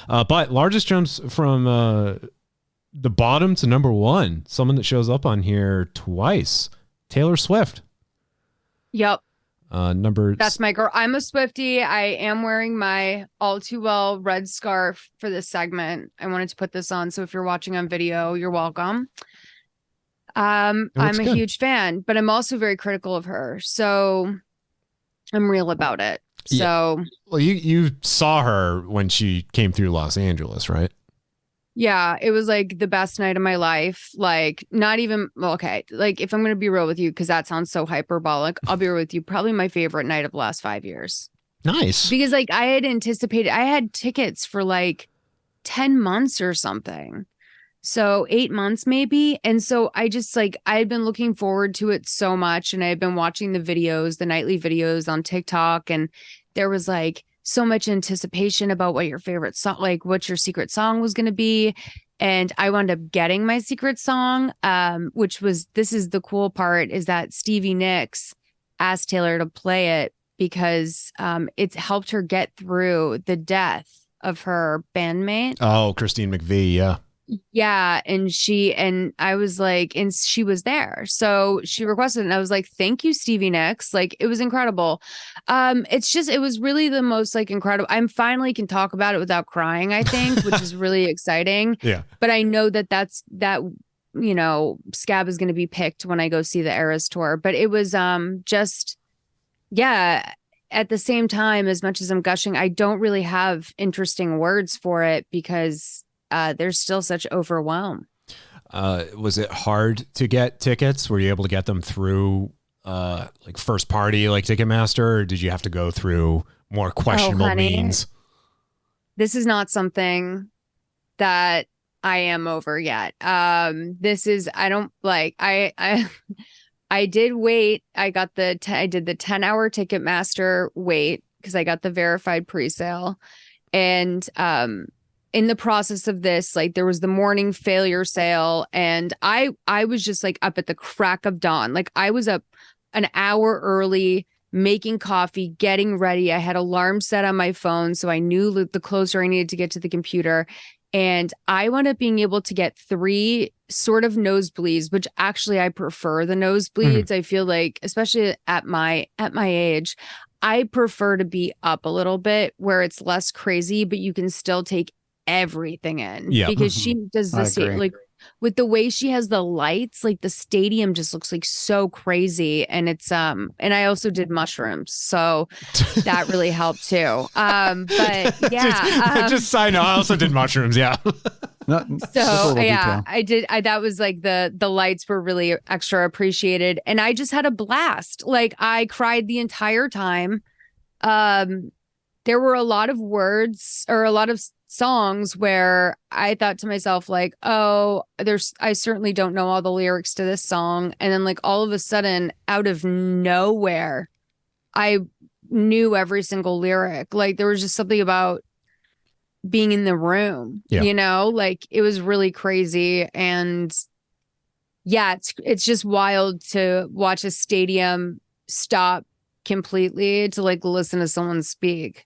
But largest jumps from the bottom to number one. Someone that shows up on here twice. Taylor Swift. Yep. That's my girl. I'm a Swiftie. I am wearing my All Too Well red scarf for this segment. I wanted to put this on, so if you're watching on video, you're welcome. I'm a huge fan, but I'm also very critical of her. So I'm real about it. So well, you saw her when she came through Los Angeles, right? Yeah, it was like the best night of my life. Like, not even, okay, like if I'm going to be real with you, because that sounds so hyperbolic, I'll be real with you. Probably my favorite night of the last 5 years. Nice. Because like I had tickets for like 10 months or something. So 8 months maybe. And so I just like, I had been looking forward to it so much. And I had been watching the videos, the nightly videos on TikTok. And there was like so much anticipation about what your favorite song, like what your secret song was going to be. And I wound up getting my secret song, which was, this is the cool part, is that Stevie Nicks asked Taylor to play it because it helped her get through the death of her bandmate. Oh, Christine McVie. Yeah. Yeah. And I was like, and she was there. So she requested it, and I was like, thank you, Stevie Nicks. Like, it was incredible. It was really the most like incredible. I'm finally can talk about it without crying, I think, which is really exciting. Yeah. But I know that, you know, Scab is going to be picked when I go see the Eras tour. But it was yeah. At the same time, as much as I'm gushing, I don't really have interesting words for it because there's still such overwhelm. Was it hard to get tickets? Were you able to get them through like first party, like Ticketmaster, or did you have to go through more questionable means? This is not something that I am over yet. I did wait. I did the 10-hour Ticketmaster wait because I got the verified presale. And in the process of this, like there was the morning failure sale, and I was just like up at the crack of dawn. Like I was up an hour early, making coffee, getting ready. I had alarms set on my phone, so I knew the closer I needed to get to the computer. And I wound up being able to get 3 sort of nosebleeds, which actually I prefer the nosebleeds. I feel like, especially at my age, I prefer to be up a little bit where it's less crazy, but you can still take everything in. Yeah. Because she does this, like with the way she has the lights, like the stadium just looks like so crazy. And it's and I also did mushrooms, so that really helped too. But yeah, just side note, I also did mushrooms. Yeah. So yeah, I did. That was like the lights were really extra appreciated, and I just had a blast. Like I cried the entire time. There were a lot of words or a lot of songs where I thought to myself, like, oh, I certainly don't know all the lyrics to this song. And then like all of a sudden, out of nowhere, I knew every single lyric. Like there was just something about being in the room, you know, like it was really crazy. And yeah, it's just wild to watch a stadium stop completely to like listen to someone speak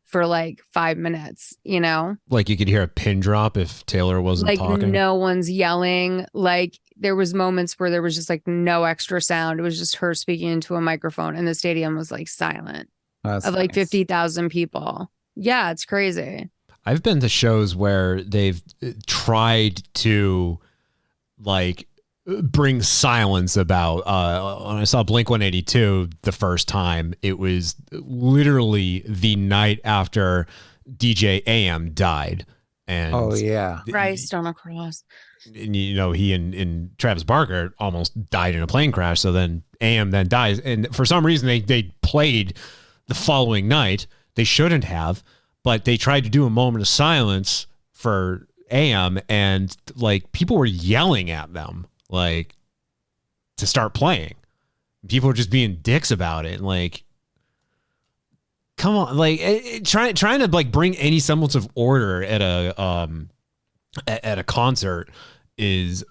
for like 5 minutes, you know? Like you could hear a pin drop if Taylor wasn't like talking. No one's yelling. Like there was moments where there was just like no extra sound. It was just her speaking into a microphone, and the stadium was like silent. That's of like nice. 50,000 people. Yeah, it's crazy. I've been to shows where they've tried to like bring silence about when I saw Blink-182 the first time. It was literally the night after DJ AM died, and Christ on a cross. And, you know, he and Travis Barker almost died in a plane crash. So then AM then dies, and for some reason they played the following night. They shouldn't have, but they tried to do a moment of silence for AM, and like people were yelling at them like to start playing. People were just being dicks about it. And like, come on, like trying to like bring any semblance of order at a concert is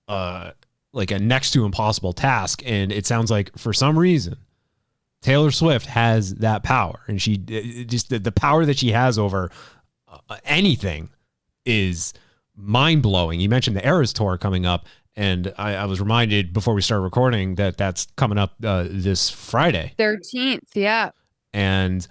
like a next to impossible task. And it sounds like for some reason Taylor Swift has that power, and she just the power that she has over anything is mind-blowing. You mentioned the Eras Tour coming up, and I was reminded before we started recording that that's coming up this Friday. 13th, yeah. And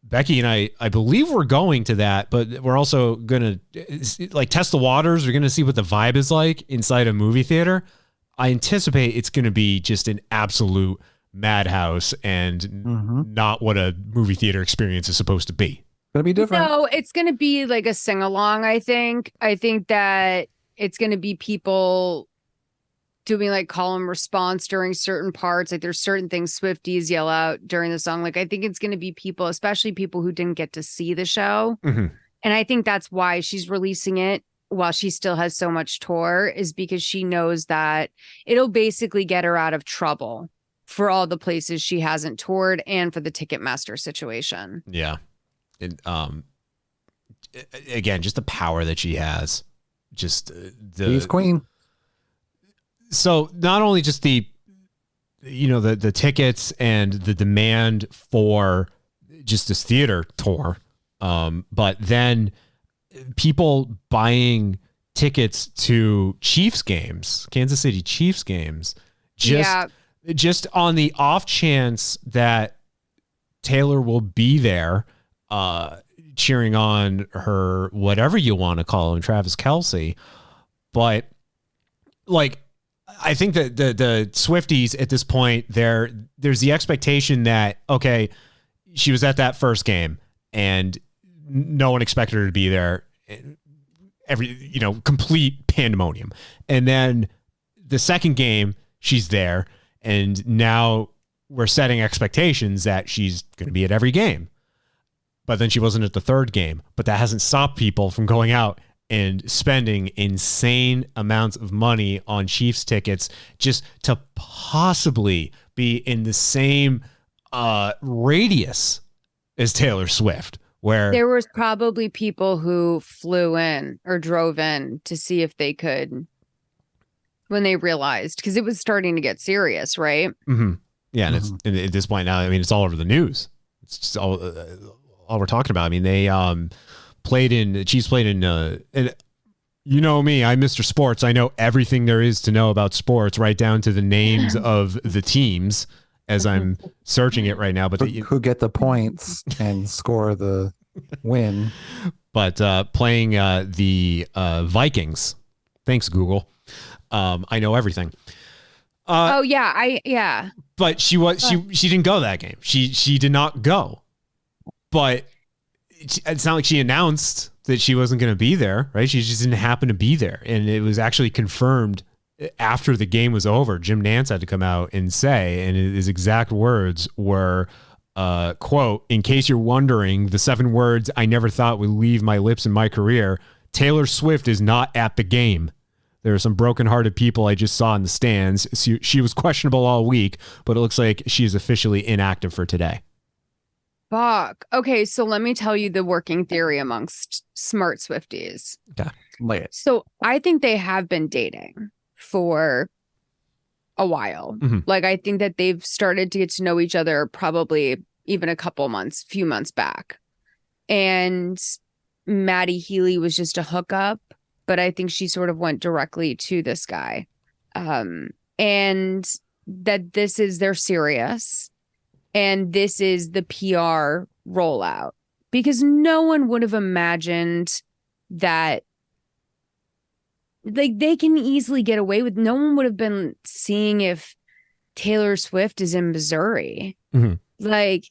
Becky and I believe we're going to that, but we're also going to like test the waters. We're going to see what the vibe is like inside a movie theater. I anticipate it's going to be just an absolute madhouse and not what a movie theater experience is supposed to be. Gonna be different. No, it's gonna be like a sing-along, I think. I think that it's gonna be people doing like call and response during certain parts. Like there's certain things Swifties yell out during the song. Like I think it's gonna be people, especially people who didn't get to see the show. And I think that's why she's releasing it while she still has so much tour, is because she knows that it'll basically get her out of trouble for all the places she hasn't toured and for the Ticketmaster situation. Yeah. And again, just the power that she has, just she's queen. So not only just the tickets and the demand for just this theater tour, but then people buying tickets to Chiefs games, Kansas City Chiefs games, just on the off chance that Taylor will be there. Cheering on her, whatever you want to call him, Travis Kelce. But like, I think that the Swifties at this point, there's the expectation that, okay, she was at that first game and no one expected her to be there. Complete pandemonium. And then the second game, she's there, and now we're setting expectations that she's going to be at every game. But then she wasn't at the third game. But that hasn't stopped people from going out and spending insane amounts of money on Chiefs tickets just to possibly be in the same radius as Taylor Swift. Where there was probably people who flew in or drove in to see if they could when they realized, because it was starting to get serious, right? Yeah, and it's at this point now, I mean, it's all over the news. It's just all we're talking about. I mean, they Chiefs played in, and you know me, I'm Mr. Sports. I know everything there is to know about sports, right down to the names of the teams as I'm searching it right now. But who get the points and score the win. But playing the Vikings. Thanks, Google. I know everything. Yeah. But she didn't go that game. She did not go. But it's not like she announced that she wasn't going to be there, right? She just didn't happen to be there. And it was actually confirmed after the game was over. Jim Nantz had to come out and say, and his exact words were, quote, "In case you're wondering, the 7 words I never thought would leave my lips in my career, Taylor Swift is not at the game. There are some brokenhearted people I just saw in the stands. She was questionable all week, but it looks like she is officially inactive for today." Fuck. Okay, so let me tell you the working theory amongst smart Swifties. Okay. Lay it. So I think they have been dating for a while. Like, I think that they've started to get to know each other probably even a few months back. And Maddie Healy was just a hookup, but I think she sort of went directly to this guy. And that they're serious. And this is the PR rollout, because no one would have imagined that, like, they can easily get away with. No one would have been seeing if Taylor Swift is in Missouri. Like,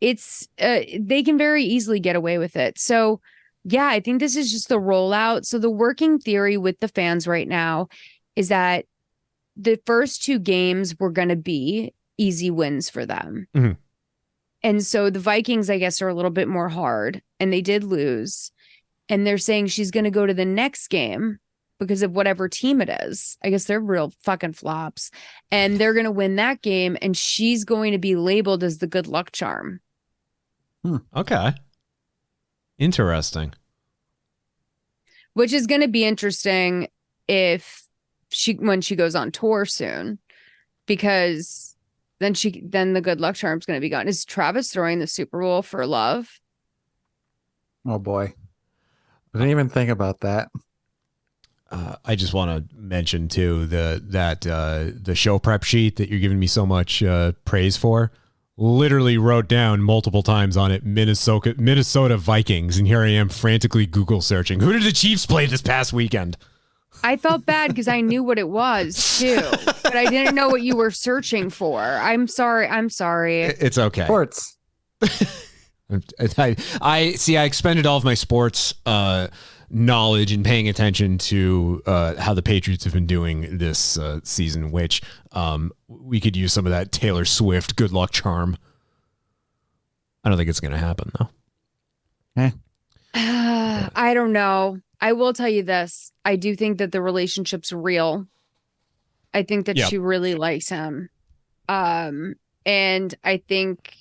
it's they can very easily get away with it. So, yeah, I think this is just the rollout. So the working theory with the fans right now is that the first 2 games were going to be easy wins for them. And so the Vikings, I guess, are a little bit more hard, and they did lose. And they're saying she's going to go to the next game because of whatever team it is. I guess they're real fucking flops. And they're going to win that game, and she's going to be labeled as the good luck charm. Okay. Interesting. Which is going to be interesting when she goes on tour soon, because then the good luck charm's going to be gone. Is Travis throwing the Super Bowl for love? Oh boy. I didn't even think about that. I just want to mention too the show prep sheet that you're giving me so much praise for. Literally wrote down multiple times on it Minnesota Vikings, and here I am frantically Google searching. Who did the Chiefs play this past weekend? I felt bad because I knew what it was too, but I didn't know what you were searching for. I'm sorry. It's okay. Sports. I see. I expended all of my sports knowledge and paying attention to how the Patriots have been doing this season, which we could use some of that Taylor Swift good luck charm. I don't think it's going to happen though. I don't know. I will tell you this. I do think that the relationship's real. I think that she really likes him. And I think,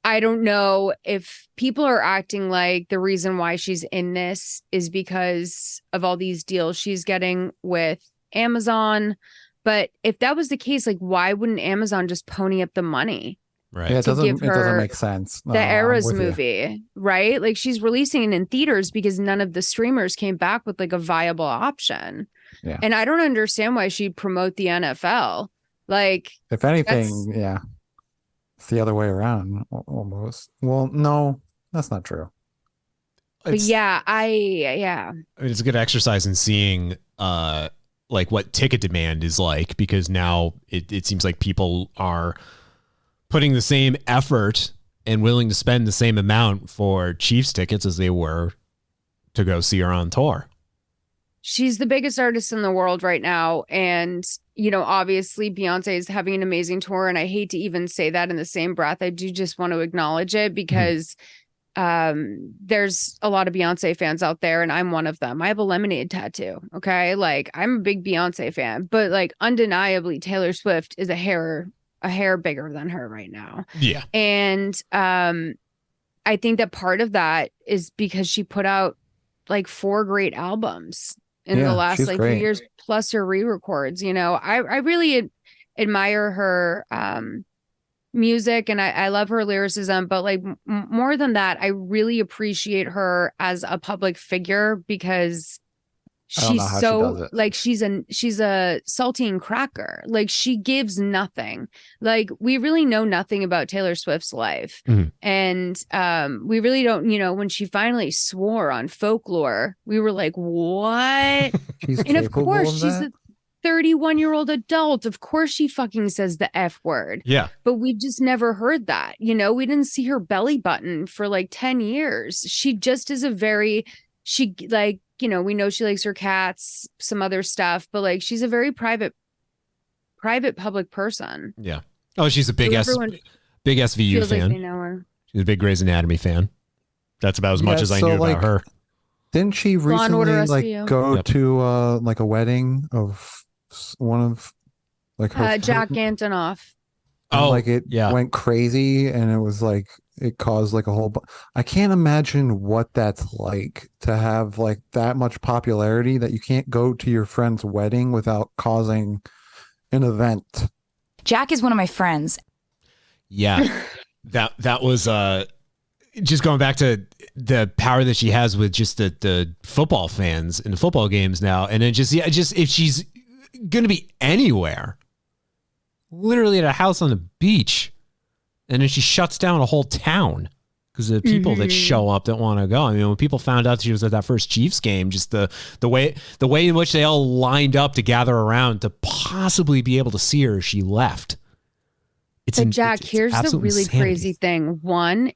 I don't know if people are acting like the reason why she's in this is because of all these deals she's getting with Amazon. But if that was the case, like, why wouldn't Amazon just pony up the money? Right. Yeah, it doesn't make sense. The Eras movie, right? Like, she's releasing it in theaters because none of the streamers came back with like a viable option. Yeah. And I don't understand why she'd promote the NFL. Like, if anything, yeah. It's the other way around almost. Well, no, that's not true. But I mean, it's a good exercise in seeing like what ticket demand is like, because now it seems like people are putting the same effort and willing to spend the same amount for Chiefs tickets as they were to go see her on tour. She's the biggest artist in the world right now. And, you know, obviously Beyonce is having an amazing tour. And I hate to even say that in the same breath. I do just want to acknowledge it because there's a lot of Beyonce fans out there, and I'm one of them. I have a lemonade tattoo. Okay. Like, I'm a big Beyonce fan, but like, undeniably Taylor Swift is a hair bigger than her right now. Yeah. And I think that part of that is because she put out like 4 great albums in the last like few years, plus her re-records. You know, I really admire her music, and I love her lyricism, but like more than that, I really appreciate her as a public figure because she's so like she's a saltine cracker. Like, she gives nothing. Like, we really know nothing about Taylor Swift's life. And we really don't, you know, when she finally swore on Folklore, we were like, what? And of course she's a 31-year-old adult. Of course she fucking says the F word. Yeah. But we just never heard that. You know, we didn't see her belly button for like 10 years. She just is like, you know, we know she likes her cats, some other stuff, but like, she's a very private public person. Yeah. Oh, she's a big SVU fan. Like they know her. She's a big Grey's Anatomy fan. That's about as much as I knew about her. Didn't she recently like go to like a wedding of one of like her Jack Antonoff? Oh, like it went crazy, and it was like it caused like a whole. I can't imagine what that's like to have like that much popularity that you can't go to your friend's wedding without causing an event. Jack is one of my friends. Yeah, that was just going back to the power that she has with just the football fans in the football games now, and then just if she's gonna be anywhere. Literally at a house on the beach, and then she shuts down a whole town because of the people that show up that want to go. I mean, when people found out she was at that first Chiefs game, just the way in which they all lined up to gather around to possibly be able to see her as she left. But Jack, here's the really crazy thing. One,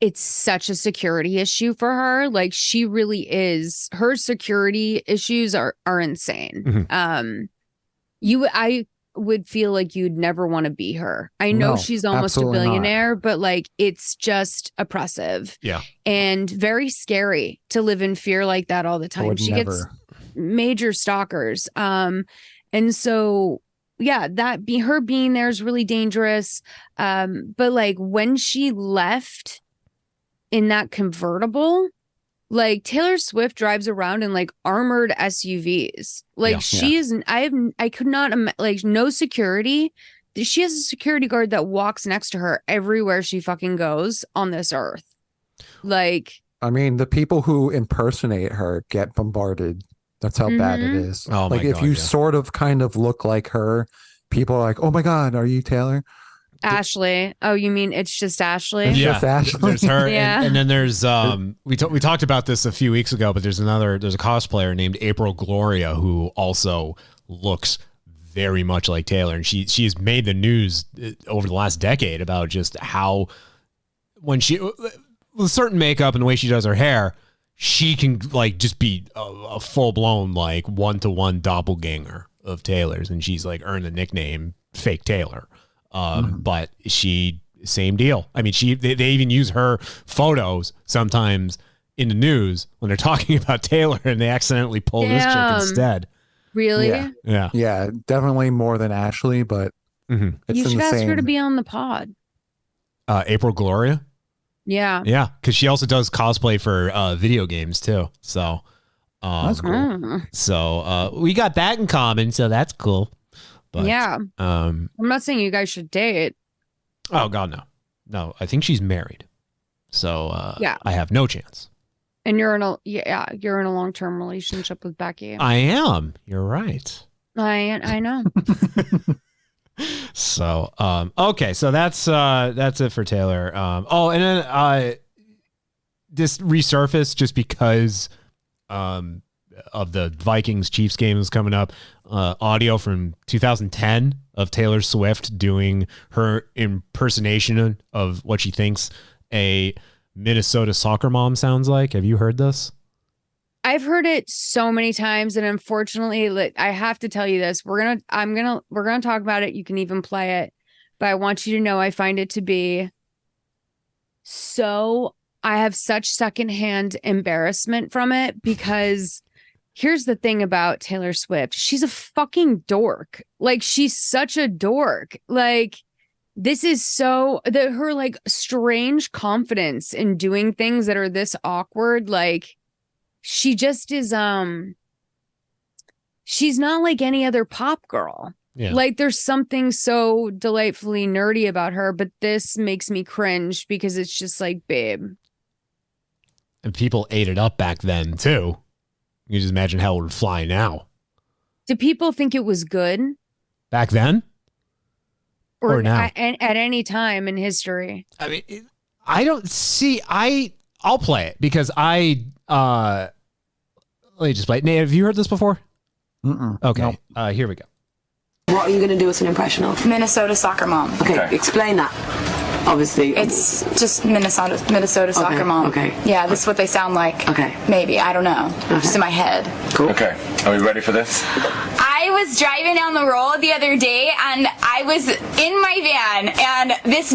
it's such a security issue for her. Like, she really is. Her security issues are insane. I would feel like you'd never want to be her. I know she's almost a billionaire, but like, it's just oppressive. Yeah. And very scary to live in fear like that all the time. She gets major stalkers. And so, yeah, her being there is really dangerous. But like, when she left in that convertible, like, Taylor Swift drives around in like armored SUVs. Like, she is, I could not, like, no security. She has a security guard that walks next to her everywhere she fucking goes on this earth. Like, I mean, the people who impersonate her get bombarded. That's how bad it is. Oh like my if God, you yeah. sort of kind of look like her, people are like, "Oh my God, are you Taylor?" Ashley. Oh, you mean it's just Ashley? It's Yeah, just Ashley. there's her, Yeah. and then there's we talked about this a few weeks ago, but there's a cosplayer named April Gloria who also looks very much like Taylor, and she's made the news over the last decade about just how when she with certain makeup and the way she does her hair, she can like just be a full blown like 1-to-1 doppelganger of Taylor's, and she's like earned the nickname Fake Taylor. But same deal. I mean, they even use her photos sometimes in the news when they're talking about Taylor, and they accidentally pull this chick instead. Really? Yeah, definitely more than Ashley, but it's You in should the ask same. her to be on the pod. April Gloria. Yeah. Yeah, because she also does cosplay for video games too. So That's cool. So we got that in common. So that's cool. But, yeah. I'm not saying you guys should date. Oh God, no. No, I think she's married. So yeah. I have no chance. And you're in a long-term relationship with Becky. I am. You're right. I know. So okay, so that's it for Taylor. And then this resurfaced just because of the Vikings Chiefs game is coming up. Audio from 2010 of Taylor Swift doing her impersonation of what she thinks a Minnesota soccer mom sounds like. Have you heard this? I've heard it so many times, and unfortunately, I have to tell you this. We're gonna talk about it. You can even play it, but I want you to know I find it to be so. I have such secondhand embarrassment from it because here's the thing about Taylor Swift. She's a fucking dork. Like, she's such a dork. Like, this is so her like strange confidence in doing things that are this awkward. Like, she just is, she's not like any other pop girl. Yeah. Like, there's something so delightfully nerdy about her, but this makes me cringe because it's just like, babe. And people ate it up back then too. You just imagine how it would fly now. Do people think it was good? Back then? Or now? At any time in history? I mean, I don't see. I'll play it because let me just play it. Nate, have you heard this before? Okay. Nope. Here we go. What are you going to do as an impression of? Minnesota soccer mom. Okay. Explain that. Obviously. It's just Minnesota soccer mom. Okay. Yeah, this is what they sound like. Okay. Maybe. I don't know. Okay. Just in my head. Cool. Okay. Are we ready for this? I was driving down the road the other day and I was in my van and this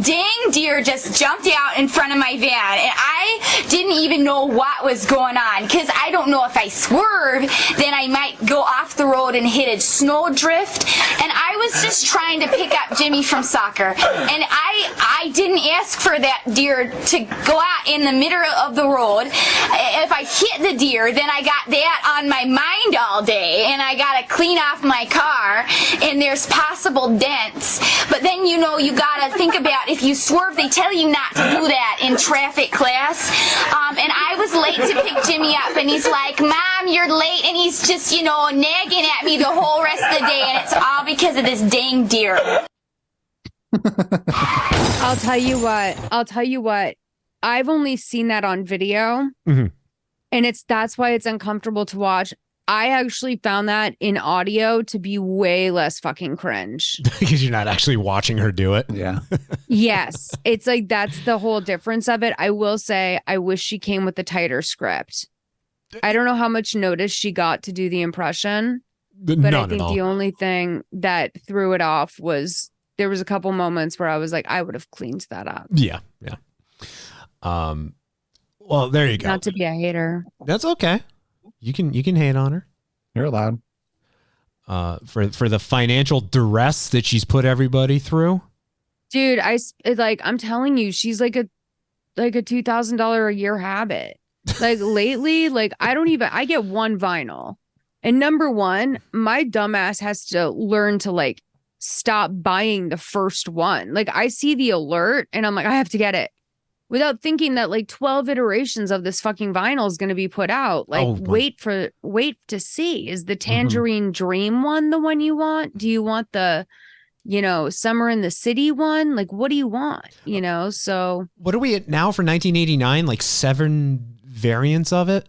dang deer just jumped out in front of my van and I didn't even know what was going on because I don't know if I swerve then I might go off the road and hit a snowdrift and I was just trying to pick up Jimmy from soccer and I didn't ask for that deer to go out in the middle of the road. If I hit the deer then I got that on my mind all day and I gotta clean off my car and there's possible dents but then you gotta think about if you swerve they tell you not to do that in traffic class and I was late to pick Jimmy up and he's like Mom you're late and he's just nagging at me the whole rest of the day and it's all because of this dang deer. I'll tell you what I've only seen that on video. And that's why it's uncomfortable to watch. I actually found that in audio to be way less fucking cringe. Because you're not actually watching her do it. Yeah. Yes. It's like, that's the whole difference of it. I will say, I wish she came with a tighter script. I don't know how much notice she got to do the impression. But I think the only thing that threw it off was there was a couple moments where I was like, I would have cleaned that up. Yeah. Yeah. Well, there you go. Not to be a hater. That's okay. You can hate on her. You're allowed. For the financial duress that she's put everybody through. Dude, I'm telling you, she's like a $2,000 a year habit. Like lately, like I get one vinyl. And number one, my dumbass has to learn to like stop buying the first one. Like I see the alert and I'm like, I have to get it without thinking that like 12 iterations of this fucking vinyl is going to be put out. Like wait to see. Is the Tangerine Dream one the one you want? Do you want the, Summer in the City one? Like, what do you want? So what are we at now for 1989? Like 7 variants of it?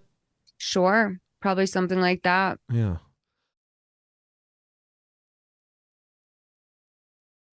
Sure. Probably something like that. Yeah.